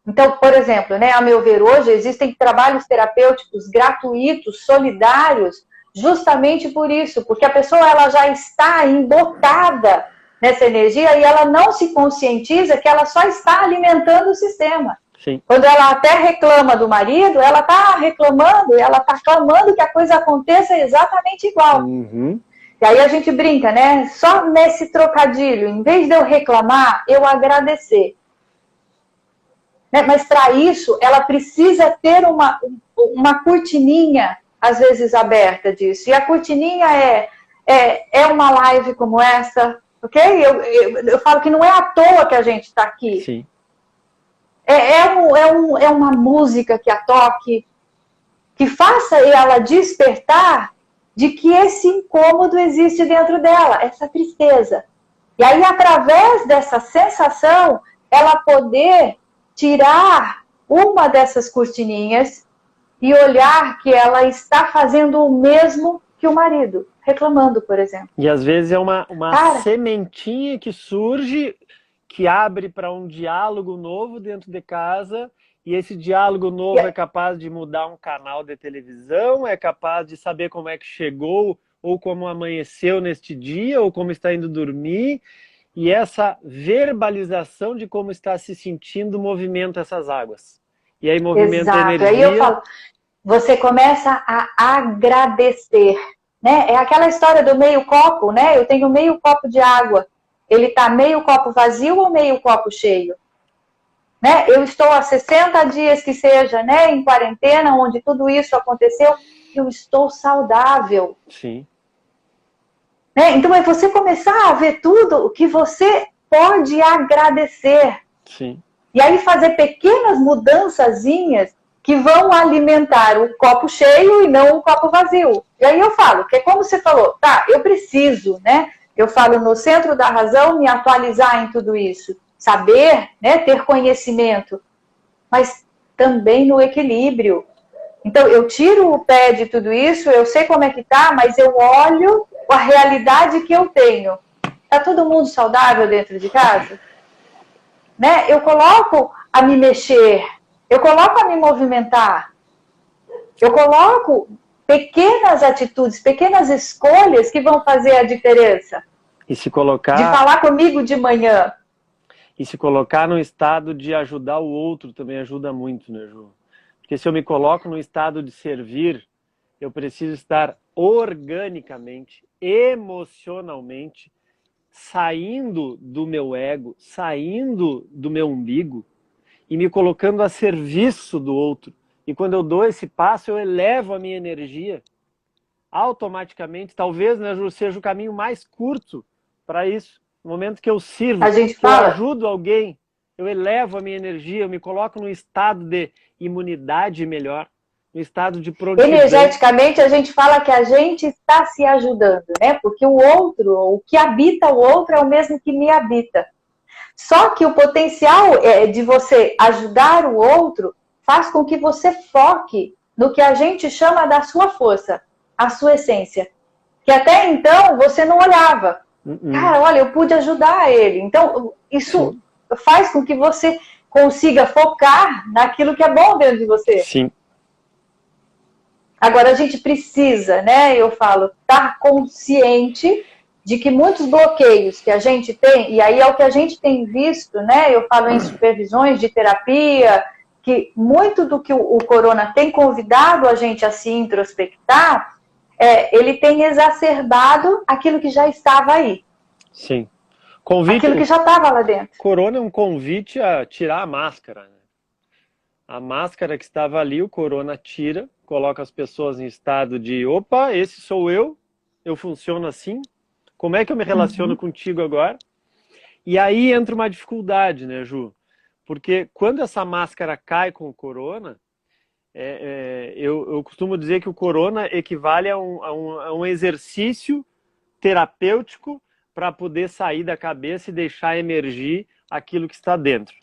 Então, por exemplo, né, a meu ver, hoje existem trabalhos terapêuticos gratuitos, solidários, justamente por isso, porque a pessoa ela já está embotada nessa energia e ela não se conscientiza que ela só está alimentando o sistema. Sim. Quando ela até reclama do marido, ela está reclamando, ela está clamando que a coisa aconteça exatamente igual. E aí a gente brinca, né? Só nesse trocadilho, em vez de eu reclamar, eu agradecer. Né? Mas para isso, ela precisa ter uma cortininha, às vezes, aberta disso. E a cortininha é uma live como essa, ok? Eu falo que não é à toa que a gente está aqui. Sim. É uma música que a toque, que faça ela despertar de que esse incômodo existe dentro dela, essa tristeza. E aí, através dessa sensação, ela poder tirar uma dessas cortininhas e olhar que ela está fazendo o mesmo que o marido, reclamando, por exemplo. E às vezes é uma sementinha que surge, que abre para um diálogo novo dentro de casa, e esse diálogo novo é capaz de mudar um canal de televisão, é capaz de saber como é que chegou, ou como amanheceu neste dia, ou como está indo dormir, e essa verbalização de como está se sentindo movimenta essas águas. E aí movimenta a energia. Aí eu falo, você começa a agradecer, né? É aquela história do meio copo, né? Eu tenho meio copo de água. Ele está meio copo vazio ou meio copo cheio? Né? Eu estou há 60 dias que seja, né, em quarentena, onde tudo isso aconteceu, eu estou saudável. Sim. Né? Então é você começar a ver tudo o que você pode agradecer. Sim. E aí fazer pequenas mudançazinhas que vão alimentar o copo cheio e não o copo vazio. E aí eu falo, que é como você falou, tá, eu preciso, né? Eu falo no centro da razão, me atualizar em tudo isso. Saber, né, ter conhecimento, mas também no equilíbrio. Então, eu tiro o pé de tudo isso, eu sei como é que tá, mas eu olho a realidade que eu tenho. Tá todo mundo saudável dentro de casa? Né? Eu coloco a me mexer, eu coloco a me movimentar, eu coloco pequenas atitudes, pequenas escolhas que vão fazer a diferença. E se colocar... De falar comigo de manhã. E se colocar no estado de ajudar o outro também ajuda muito, né, Ju? Porque se eu me coloco no estado de servir, eu preciso estar organicamente, emocionalmente, saindo do meu ego, saindo do meu umbigo e me colocando a serviço do outro. E quando eu dou esse passo, eu elevo a minha energia. Automaticamente, talvez, né, Ju, seja o caminho mais curto para isso. No momento que eu sirvo, que eu ajudo alguém, eu elevo a minha energia, eu me coloco num estado de imunidade melhor, num estado de prontidão. Energeticamente, a gente fala que a gente está se ajudando, né? Porque o outro, o que habita o outro é o mesmo que me habita. Só que o potencial de você ajudar o outro faz com que você foque no que a gente chama da sua força, a sua essência. Que até então você não olhava. Cara, olha, eu pude ajudar ele. Então, isso faz com que você consiga focar naquilo que é bom dentro de você. Sim. Agora, a gente precisa, né, eu falo, estar consciente de que muitos bloqueios que a gente tem, e aí é o que a gente tem visto, né, eu falo em supervisões de terapia, que muito do que o corona tem convidado a gente a se introspectar, ele tem exacerbado aquilo que já estava aí. Sim. Aquilo que já estava lá dentro. Corona é um convite a tirar a máscara, né? A máscara que estava ali, o corona tira, coloca as pessoas em estado de, opa, esse sou eu funciono assim, como é que eu me relaciono contigo agora? E aí entra uma dificuldade, né, Ju? Porque quando essa máscara cai com o corona, eu costumo dizer que o corona equivale a um exercício terapêutico para poder sair da cabeça e deixar emergir aquilo que está dentro.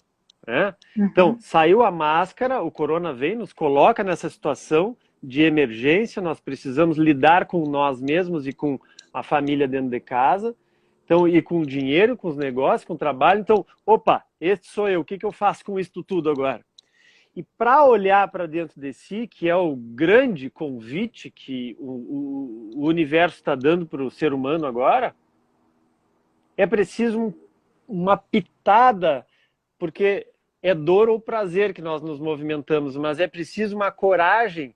Né? Então, saiu a máscara, o corona vem, nos coloca nessa situação de emergência, nós precisamos lidar com nós mesmos e com a família dentro de casa, então, e com o dinheiro, com os negócios, com o trabalho. Então, opa, este sou eu, o que eu faço com isso tudo agora? E para olhar para dentro de si, que é o grande convite que o universo está dando para o ser humano agora, é preciso uma pitada, porque é dor ou prazer que nós nos movimentamos, mas é preciso uma coragem,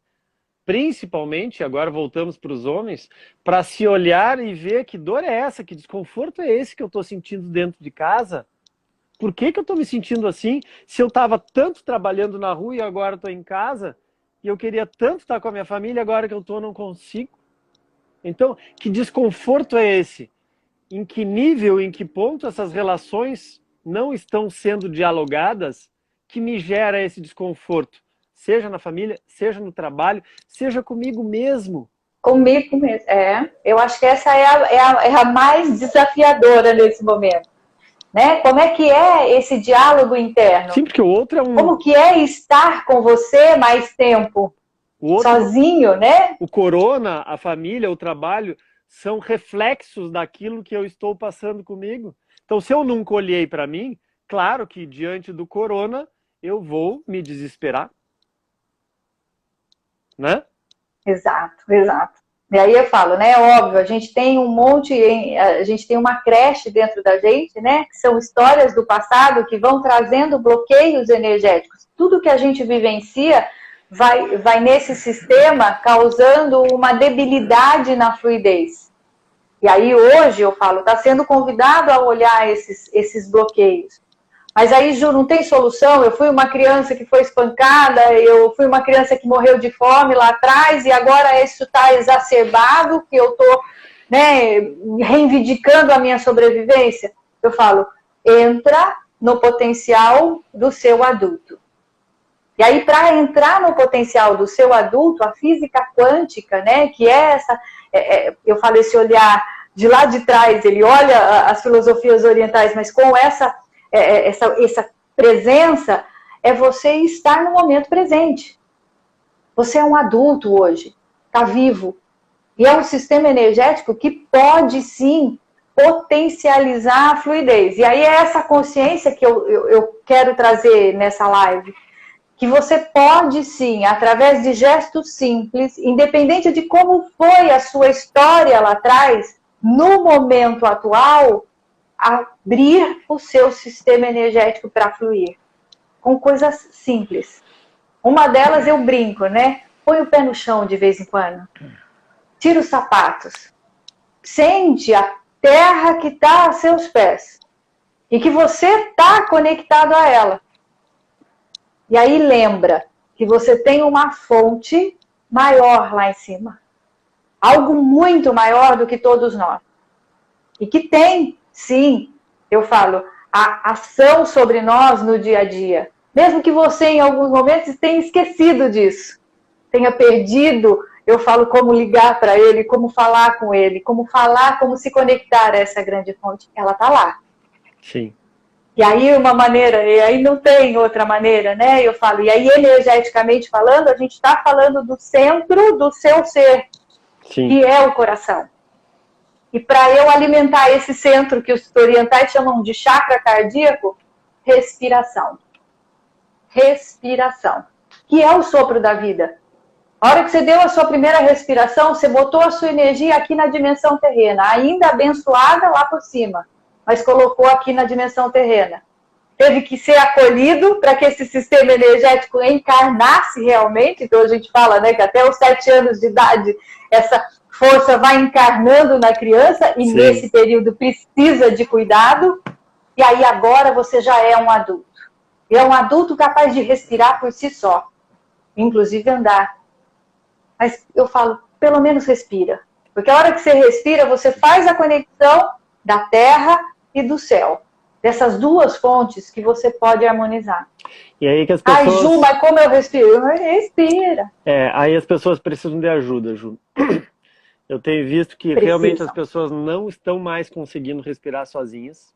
principalmente, agora voltamos para os homens, para se olhar e ver que dor é essa, que desconforto é esse que eu estou sentindo dentro de casa. Por que eu estou me sentindo assim, se eu estava tanto trabalhando na rua e agora estou em casa, e eu queria tanto estar com a minha família, agora que eu estou não consigo? Então, que desconforto é esse? Em que nível, em que ponto essas relações não estão sendo dialogadas que me gera esse desconforto? Seja na família, seja no trabalho, seja comigo mesmo. Comigo mesmo, eu acho que essa é a mais desafiadora nesse momento. Né? Como é que é esse diálogo interno? Sim, porque o outro é Como que é estar com você mais tempo? Sozinho, né? O corona, a família, o trabalho são reflexos daquilo que eu estou passando comigo. Então, se eu nunca olhei para mim, claro que diante do corona eu vou me desesperar. Né? Exato, exato. E aí eu falo, né, óbvio, a gente tem a gente tem uma creche dentro da gente, né, que são histórias do passado que vão trazendo bloqueios energéticos. Tudo que a gente vivencia vai nesse sistema causando uma debilidade na fluidez. E aí hoje eu falo, está sendo convidado a olhar esses bloqueios. Mas aí, Ju, não tem solução. Eu fui uma criança que foi espancada, eu fui uma criança que morreu de fome lá atrás, e agora isso está exacerbado, que eu estou, né, reivindicando a minha sobrevivência. Eu falo, entra no potencial do seu adulto. E aí, para entrar no potencial do seu adulto, a física quântica, né, que é essa, eu falei, esse olhar de lá de trás, ele olha as filosofias orientais, mas com essa presença, é você estar no momento presente. Você é um adulto hoje, está vivo. E é um sistema energético que pode, sim, potencializar a fluidez. E aí é essa consciência que eu quero trazer nessa live. Que você pode, sim, através de gestos simples, independente de como foi a sua história lá atrás, no momento atual, abrir o seu sistema energético para fluir. Com coisas simples. Uma delas eu brinco, né? Põe o pé no chão de vez em quando. Tira os sapatos. Sente a terra que está a seus pés. E que você está conectado a ela. E aí lembra que você tem uma fonte maior lá em cima. Algo muito maior do que todos nós. E que tem, sim, eu falo, a ação sobre nós no dia a dia. Mesmo que você, em alguns momentos, tenha esquecido disso. Tenha perdido, eu falo como ligar para ele, como falar com ele, como se conectar a essa grande fonte. Ela está lá. Sim. E aí uma maneira, e aí não tem outra maneira, né? Eu falo, e aí energeticamente falando, a gente está falando do centro do seu ser, Sim. que é o coração. E para eu alimentar esse centro que os orientais chamam de chakra cardíaco, respiração. Respiração, que é o sopro da vida. A hora que você deu a sua primeira respiração, você botou a sua energia aqui na dimensão terrena, ainda abençoada lá por cima, mas colocou aqui na dimensão terrena. Teve que ser acolhido para que esse sistema energético encarnasse realmente. Então a gente fala, né, que até os 7 anos de idade essa força vai encarnando na criança e Sim. Nesse período precisa de cuidado. E aí agora você já é um adulto. E é um adulto capaz de respirar por si só, inclusive andar. Mas eu falo, pelo menos respira. Porque a hora que você respira, você faz a conexão da terra e do céu. Dessas duas fontes que você pode harmonizar. E aí que as pessoas... Ai, Ju, mas como eu respiro? Respira. Aí as pessoas precisam de ajuda, Ju. Eu tenho visto que realmente as pessoas não estão mais conseguindo respirar sozinhas.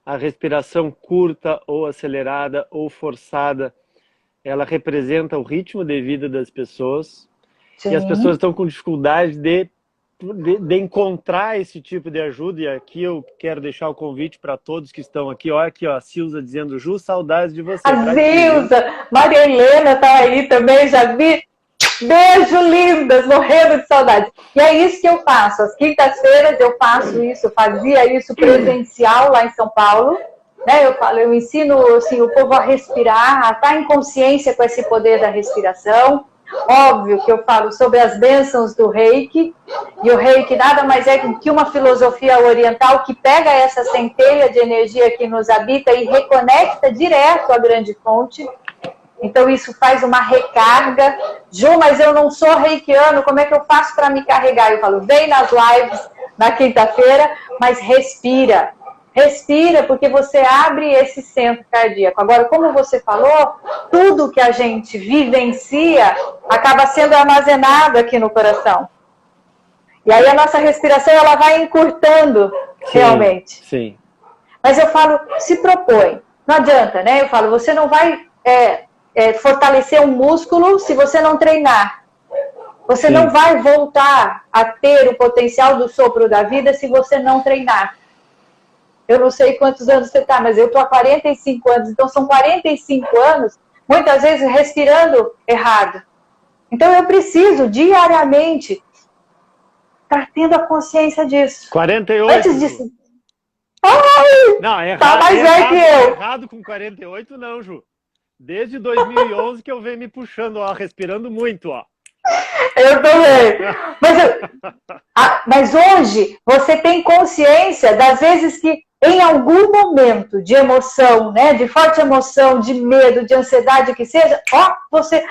A respiração curta ou acelerada ou forçada, ela representa o ritmo de vida das pessoas. Sim. E as pessoas estão com dificuldade de encontrar esse tipo de ajuda. E aqui eu quero deixar o convite para todos que estão aqui. Olha aqui, ó, a Silza dizendo, Ju, saudades de você. A Silza, Maria Helena tá aí também, já vi. Beijo, lindas, morrendo de saudade. E é isso que eu faço. Às quintas-feiras eu faço isso, eu fazia isso presencial lá em São Paulo. Né? Eu ensino assim, o povo a respirar, a estar em consciência com esse poder da respiração. Óbvio que eu falo sobre as bênçãos do Reiki. E o Reiki nada mais é que uma filosofia oriental que pega essa centelha de energia que nos habita e reconecta direto à grande fonte. Então isso faz uma recarga. Ju, mas eu não sou reikiano, como é que eu faço para me carregar? Eu falo, vem nas lives na quinta-feira, mas respira. Respira, porque você abre esse centro cardíaco. Agora, como você falou, tudo que a gente vivencia acaba sendo armazenado aqui no coração. E aí a nossa respiração ela vai encurtando realmente. Sim. Mas eu falo, se propõe. Não adianta, né? Eu falo, você não vai... fortalecer um músculo se você não treinar. Você Sim. não vai voltar a ter o potencial do sopro da vida se você não treinar. Eu não sei quantos anos você está, mas eu estou há 45 anos, então são 45 anos, muitas vezes respirando errado. Então eu preciso diariamente estar tendo a consciência disso. 48. Antes disso. Ai, não, é errado, tá mais velho que eu. Errado com 48 não, Ju. Desde 2011 que eu venho me puxando, ó, respirando muito, ó. Eu também. Mas hoje você tem consciência das vezes que em algum momento de emoção, né, de forte emoção, de medo, de ansiedade que seja, ó, você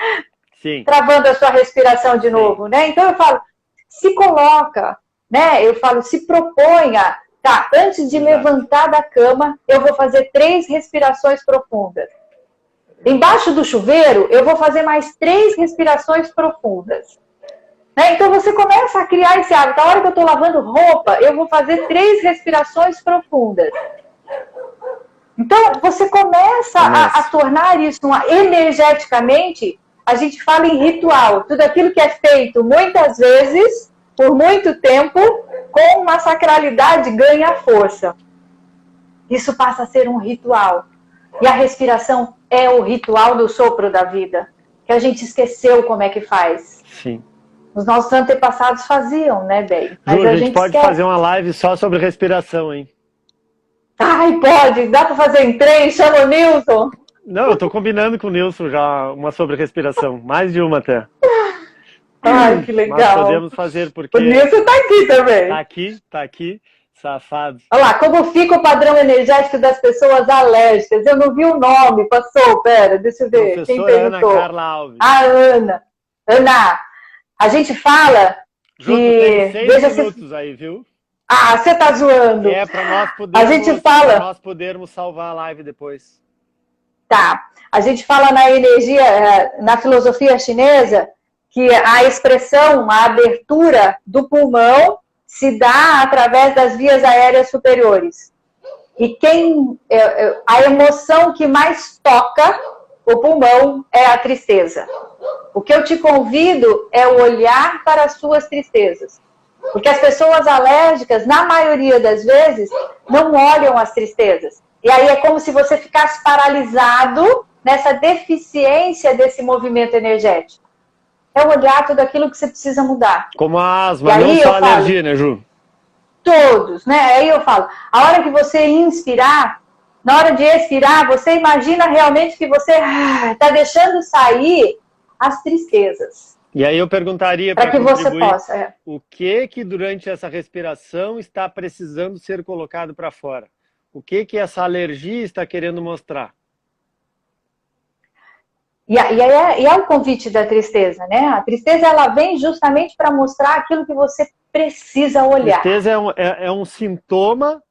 Sim. travando a sua respiração de novo, né? Então eu falo, se coloca, né? Eu falo, se proponha, tá? Antes de levantar da cama, eu vou fazer 3 respirações profundas. Embaixo do chuveiro, eu vou fazer mais 3 respirações profundas. Né? Então você começa a criar esse hábito. A hora que eu estou lavando roupa, eu vou fazer 3 respirações profundas. Então você começa a tornar isso energeticamente, a gente fala em ritual. Tudo aquilo que é feito muitas vezes, por muito tempo, com uma sacralidade ganha força. Isso passa a ser um ritual. E a respiração é o ritual do sopro da vida, que a gente esqueceu como é que faz. Sim. Os nossos antepassados faziam, né, bem? Mas a gente pode fazer uma live só sobre respiração, hein? Ai, pode. Dá para fazer em 3, chama o Nilson. Não, eu tô combinando com o Nilson já uma sobre respiração. Mais de uma até. Ai, que Mas legal. podemos fazer O porque Nilson tá aqui também. tá aqui, safado. Olha lá, como fica o padrão energético das pessoas alérgicas? Eu não vi o nome, passou, pera, deixa eu ver. Quem Professora Ana perguntou? Carla Alves. A Ana. Ana, a gente fala Ju, tu tem que... 6 minutos aí, viu? Ah, você tá zoando. É, para nós A gente fala... para nós podermos salvar a live depois. Tá. A gente fala na energia, na filosofia chinesa, que a expressão, a abertura do pulmão se dá através das vias aéreas superiores. E a emoção que mais toca o pulmão é a tristeza. O que eu te convido é o olhar para as suas tristezas. Porque as pessoas alérgicas, na maioria das vezes, não olham as tristezas. E aí é como se você ficasse paralisado nessa deficiência desse movimento energético. É olhar tudo aquilo que você precisa mudar. Como a asma, não só a alergia, né, Ju? Todos, né? Aí eu falo, a hora que você inspirar, na hora de expirar, você imagina realmente que você está deixando sair as tristezas. E aí eu perguntaria para que você possa. O que durante essa respiração está precisando ser colocado para fora? O que essa alergia está querendo mostrar? E é o convite da tristeza, né? A tristeza, ela vem justamente para mostrar aquilo que você precisa olhar. A tristeza é um sintoma,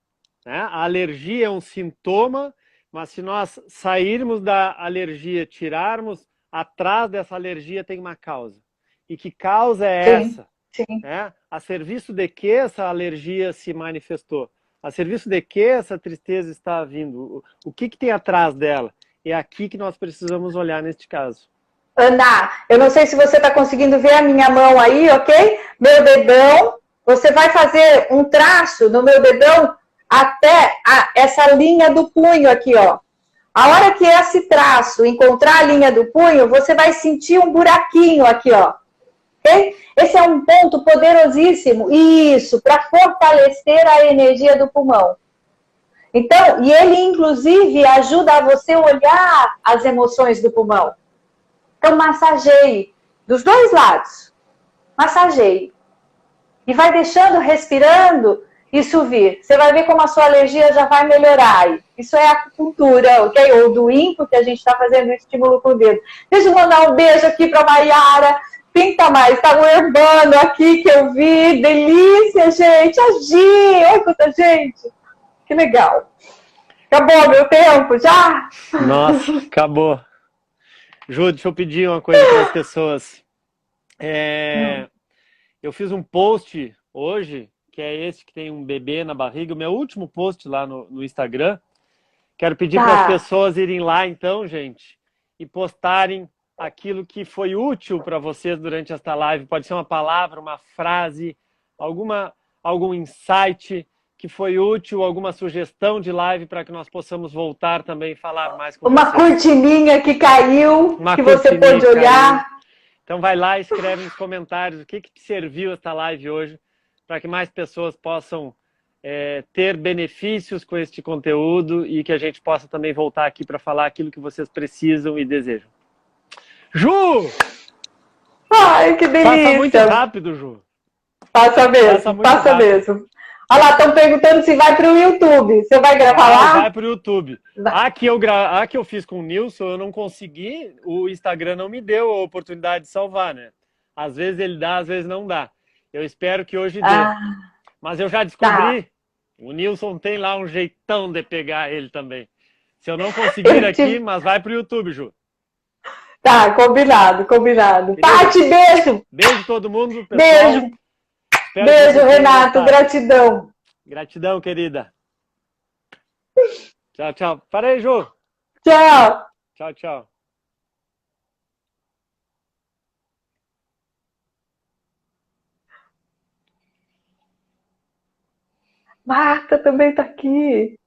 né? A alergia é um sintoma, mas se nós sairmos da alergia, tirarmos, atrás dessa alergia tem uma causa. E que causa é essa? Sim. Né? A serviço de que essa alergia se manifestou? A serviço de que essa tristeza está vindo? O que tem atrás dela? É aqui que nós precisamos olhar neste caso. Ana, eu não sei se você está conseguindo ver a minha mão aí, ok? Meu dedão, você vai fazer um traço no meu dedão até essa linha do punho aqui, ó. A hora que esse traço encontrar a linha do punho, você vai sentir um buraquinho aqui, ó. Okay? Esse é um ponto poderosíssimo. Isso, para fortalecer a energia do pulmão. Então, e ele, inclusive, ajuda a você olhar as emoções do pulmão. Então, massageie dos dois lados. Massageie. E vai deixando, respirando, isso vir. Você vai ver como a sua alergia já vai melhorar. Isso é acupuntura, ok? Ou do INCO, que a gente está fazendo o estímulo com o dedo. Deixa eu mandar um beijo aqui para a Maiara. Pinta mais, tá o Urbano aqui que eu vi. Delícia, gente. A Gi, olha quanta gente. Que legal. Acabou meu tempo já? Nossa, acabou. Ju, deixa eu pedir uma coisa para as pessoas. Eu fiz um post hoje, que é esse que tem um bebê na barriga, o meu último post lá no Instagram. Quero pedir para as pessoas irem lá, então, gente, e postarem aquilo que foi útil para vocês durante esta live. Pode ser uma palavra, uma frase, algum insight que foi útil, alguma sugestão de live para que nós possamos voltar também e falar mais com vocês. Uma cortininha que caiu, que você pôde olhar. Então vai lá e escreve nos comentários o que te serviu esta live hoje, para que mais pessoas possam ter benefícios com este conteúdo e que a gente possa também voltar aqui para falar aquilo que vocês precisam e desejam. Ju! Ai, que delícia! Passa muito rápido, Ju. Passa mesmo. Olha lá, estão perguntando se vai para o YouTube. Você vai gravar lá? Vai para o YouTube. A que eu fiz com o Nilson, eu não consegui, o Instagram não me deu a oportunidade de salvar, né? Às vezes ele dá, às vezes não dá. Eu espero que hoje dê. Mas eu já descobri, o Nilson tem lá um jeitão de pegar ele também. Se eu não conseguir aqui, mas vai para o YouTube, Ju. Tá, combinado. Tati, beijo! Beijo todo mundo, pessoal. Beijo! Beijo, Renato. Gratidão. Gratidão, querida. Tchau, tchau. Parei, Ju. Tchau. Tchau, tchau. Marta também tá aqui.